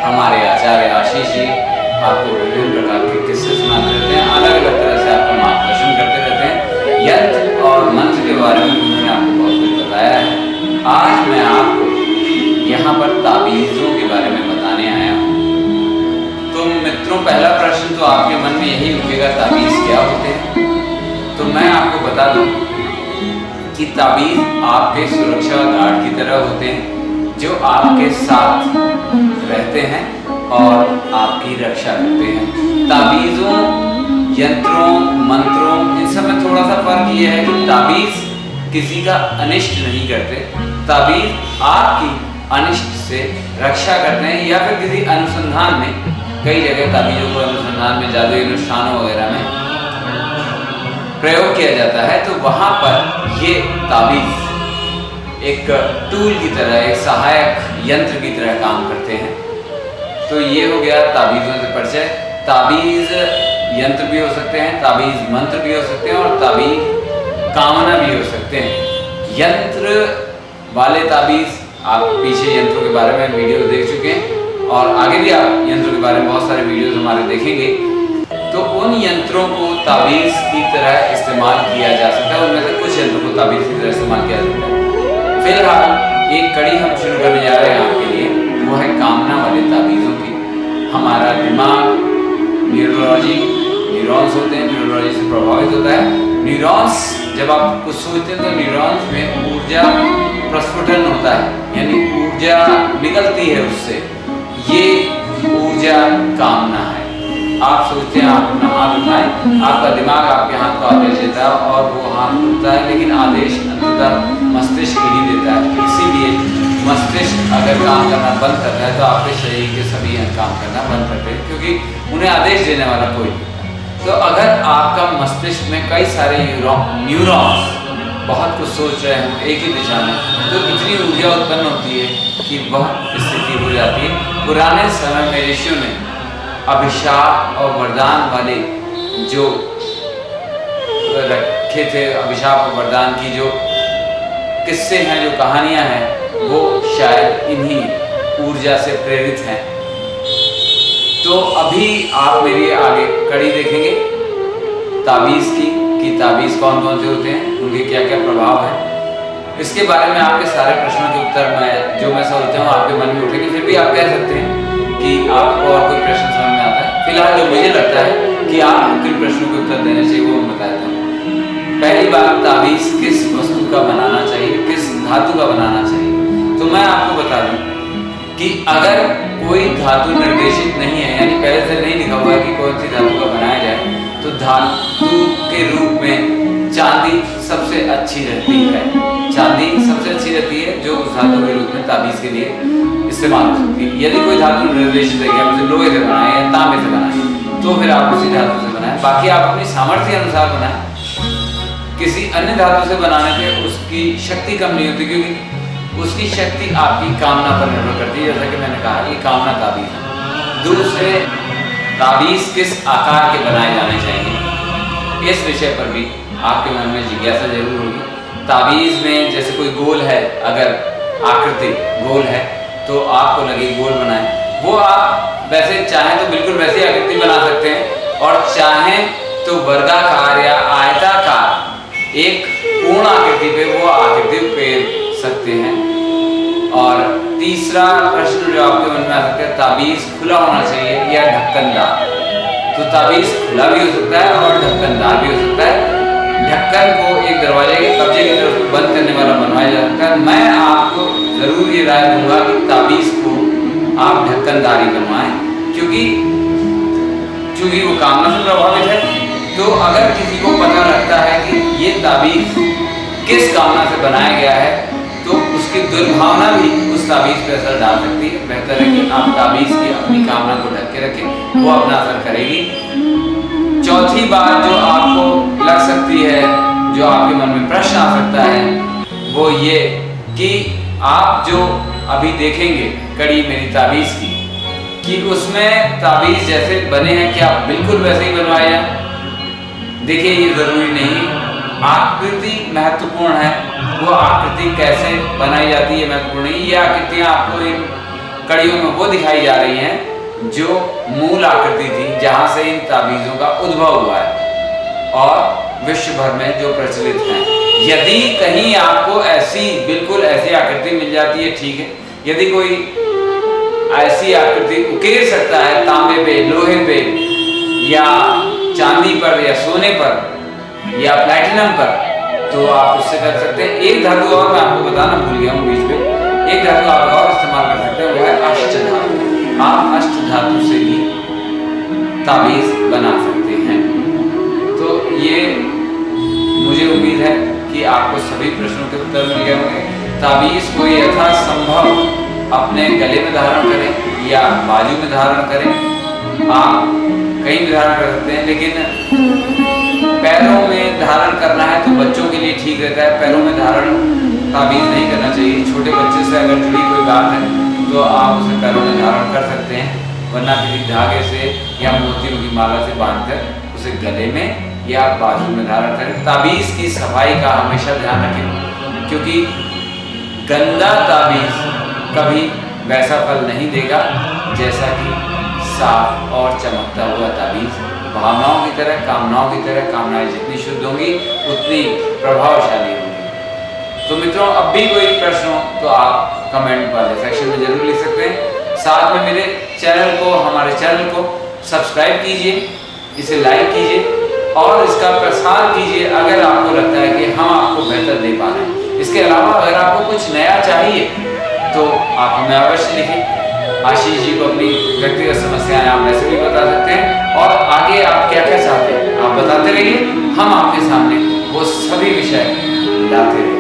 हमारे आचार्य आशीष जी आपको विभिन्न प्रकार के किस्से सुनाते रहते हैं, अलग अलग तरह से आपका मार्गदर्शन करते रहते हैं। यंत्र और मंत्र के बारे में उन्होंने आपको बहुत कुछ बताया है। आज मैं आपको यहाँ पर ताबीज़ों के बारे में बताने आया हूँ। तो मित्रों, पहला प्रश्न तो आपके मन में यही उठेगा, ताबीज़ क्या होते हैं? तो मैं आपको बता दूँ कि ताबीज़ आपके सुरक्षा गार्ड की तरह होते हैं, जो आपके साथ रहते हैं और आपकी रक्षा करते हैं। ताबीज़ों, यंत्रों, मंत्रों, इन सब में थोड़ा सा फर्क ये है कि ताबीज़ किसी का अनिष्ट नहीं करते, ताबीज़ आपकी अनिष्ट से रक्षा करते हैं। या फिर किसी अनुसंधान में, कई जगह ताबीज़ों को अनुसंधान में, जादुई अनुष्ठानों वगैरह में प्रयोग किया जाता है, तो वहाँ पर ये ताबीज़ एक टूल की तरह, एक सहायक यंत्र की तरह काम करते हैं। तो ये हो गया ताबीज़ों से परिचय। ताबीज़ यंत्र भी हो सकते हैं, ताबीज़ मंत्र भी हो सकते हैं और ताबीज़ कामना भी हो सकते हैं। यंत्र वाले ताबीज़, आप पीछे यंत्रों के बारे में वीडियो देख चुके हैं और आगे भी आप यंत्रों के बारे में बहुत सारे वीडियोस हमारे देखेंगे। तो उन यंत्रों को ताबीज़ की तरह इस्तेमाल किया जा सकता है, उनमें से कुछ यंत्रों को ताबीज़ की तरह इस्तेमाल किया जाता है। फिलहाल एक कड़ी हम शुरू करने जा रहे हैं आपके लिए, वो है कामना वाले ताबीज़ों की। हमारा दिमाग, न्यूरोलॉजी, न्यूरॉन्स होते हैं, न्यूरोलॉजी से प्रभावित होता है। न्यूरॉन्स, जब आप कुछ सोचते हैं तो न्यूरॉन्स में ऊर्जा प्रस्फुटन होता है, यानी ऊर्जा निकलती है उससे। ये ऊर्जा कामना है। आप सोचते हैं, आप अपना हाथ उठाएं, आपका दिमाग आपके हाथ को आदेश देता है और वो हाथ उठता है, लेकिन आदेश अंततः मस्तिष्क ही देता है। इसीलिए मस्तिष्क अगर काम करना बंद करता है तो आपके शरीर के सभी अंग काम करना बंद करते हैं, क्योंकि उन्हें आदेश देने वाला कोई नहीं। तो अगर आपका मस्तिष्क में कई सारे न्यूरॉन्स बहुत कुछ सोच रहे हों एक ही दिशा में, तो इतनी ऊर्जा उत्पन्न होती है कि वह स्थिति हो जाती है। पुराने समय में ऋषियों ने अभिशाप और वरदान वाले जो रखे थे, अभिशाप और वरदान की जो किस्से हैं, जो कहानियां हैं, वो शायद इन्हीं ऊर्जा से प्रेरित हैं। तो अभी आप मेरी आगे कड़ी देखेंगे ताबीज़ की, कि ताबीज़ कौन कौन से होते हैं, उनके क्या क्या प्रभाव हैं। इसके बारे में आपके सारे प्रश्नों के उत्तर जो मैं सोचता हूँ आपके मन में उठेंगे। फिर भी आप कह सकते हैं कि आपको और कोई प्रश्न समझ में आता है। फिलहाल जो मुझे लगता है कि आप किन प्रश्नों के उत्तर देने चाहिए वो मैं बताता हूँ। पहली बात, ताबीज़ किस वस्तु का बनाना चाहिए, किस धातु का बनाना चाहिए? तो मैं आपको बता दूं कि अगर कोई धातु निर्देशित नहीं है, यानी पहले से नहीं लिखा हुआ है कि कौन सी धातु का बनाया जाए, तो धातु के रूप में चांदी सबसे अच्छी रहती है। चांदी सबसे अच्छी रहती है जो उस धातु के रूप में ताबीज़ के लिए इस्तेमाल हो सकती है। यदि कोई धातु निर्देशित है कि आप उसे लोहे से बनाए या तांबे से बनाए, तो फिर आप उसी धातु से बनाएं। बाकी आप अपनी सामर्थ्य अनुसार बनाएं। किसी अन्य धातु से बनाने से उसकी शक्ति कम नहीं होती, क्योंकि उसकी शक्ति आपकी कामना पर निर्भर करती है। जैसा कि मैंने कहा, ये कामना ताबीज़ है। दूसरे, ताबीज़ किस आकार के बनाए जाने चाहिए, इस विषय पर भी आपके मन में जिज्ञासा जरूर होगी। ताबीज़ में जैसे कोई गोल है, अगर आकृति गोल है तो आपको लगे गोल बनाएं। वो आप वैसे चाहें तो बिल्कुल वैसी आकृति बना सकते हैं, और चाहें तो वर्गाकार या आयताकार एक पूर्ण आकृति पे वो आकृति उकेर सकते हैं। और तीसरा प्रश्न जो आपके मन में आ सकता है, ताबीज़ खुला होना चाहिए या ढक्कनदार? तो ताबीज़ खुला भी हो सकता है और ढक्कनदार भी हो सकता है। ढक्कन को एक दरवाजे के कब्जे की तरफ बंद करने वाला बनवाया जा सकता है। मैं आपको जरूर ये राय दूंगा कि ताबीज़ को आप ढक्कनदार ही बनवाएं, क्योंकि वो कामना से प्रभावित है। तो अगर किसी को पता लगता है कि ये ताबीज़ किस कामना से बनाया गया है, तो उसकी दुर्भावना भी उस ताबीज़ पर असर डाल सकती है। बेहतर है कि आप ताबीज़ की अपनी कामना को ढक के रखें, वो अपना असर करेगी। चौथी बात जो आपको लग सकती है, जो आपके मन में प्रश्न आ सकता है, वो ये कि आप जो अभी देखेंगे कड़ी मेरी ताबीज़ की, कि उसमें ताबीज़ जैसे बने हैं क्या बिल्कुल वैसे ही बनवाए जाए? देखिए, ये ज़रूरी नहीं। आकृति महत्वपूर्ण है, वो आकृति कैसे बनाई जाती है महत्वपूर्ण नहीं। ये आकृतियाँ आपको इन कड़ियों में वो दिखाई जा रही हैं जो मूल आकृति थी, जहाँ से इन ताबीज़ों का उद्भव हुआ है और विश्व भर में जो प्रचलित हैं। यदि कहीं आपको ऐसी बिल्कुल ऐसी आकृति मिल जाती है, ठीक है। यदि कोई ऐसी आकृति उकेर सकता है तांबे पे, लोहे पे या चांदी पर या सोने पर या प्लैटिनम पर, तो आप उससे कर सकते हैं। एक धातु और मैं आपको बताना भूल गया हूँ बीच में, एक धातु आप और इस्तेमाल कर सकते हैं, वो है अष्ट धातु। आप अष्ट धातु से भी ताबीज़ बना सकते हैं। तो ये मुझे उम्मीद है कि आपको सभी प्रश्नों के उत्तर मिल गए होंगे। ताबीज़ को यथासंभव अपने गले में धारण करें या बाजू में धारण करें, आप कहीं भी धारण कर सकते हैं, लेकिन पैरों में धारण करना है तो बच्चों के लिए ठीक रहता है। पैरों में धारण ताबीज़ नहीं करना चाहिए। छोटे बच्चे से अगर जुड़ी कोई बात है तो आप उसे पैरों में धारण कर सकते हैं, वरना किसी धागे से या मोतियों की माला से बांधकर उसे गले में या बाजू में धारण करें। ताबीज़ की सफाई का हमेशा ध्यान रखें, क्योंकि गंदा ताबीज़ कभी वैसा फल नहीं देगा जैसा कि साफ और चमकता हुआ ताबीज़। भावनाओं की तरह, कामनाओं की तरह, कामनाएं जितनी शुद्ध होंगी उतनी प्रभावशाली होंगी। तो मित्रों, अब भी कोई प्रश्न हो तो आप कमेंट वाले सेक्शन में जरूर लिख सकते हैं। साथ में मेरे चैनल को, हमारे चैनल को सब्सक्राइब कीजिए, इसे लाइक कीजिए और इसका प्रसार कीजिए अगर आपको लगता है कि हम आपको बेहतर दे पा रहे हैं। इसके अलावा अगर आपको कुछ नया चाहिए तो आप हमें अवश्य लिखें। आशीष जी को अपनी व्यक्तिगत समस्याएं आप वैसे भी बता सकते हैं और आगे आप क्या क्या चाहते हैं आप बताते रहिए। हम आपके सामने वो सभी विषय लाते रहेंगे।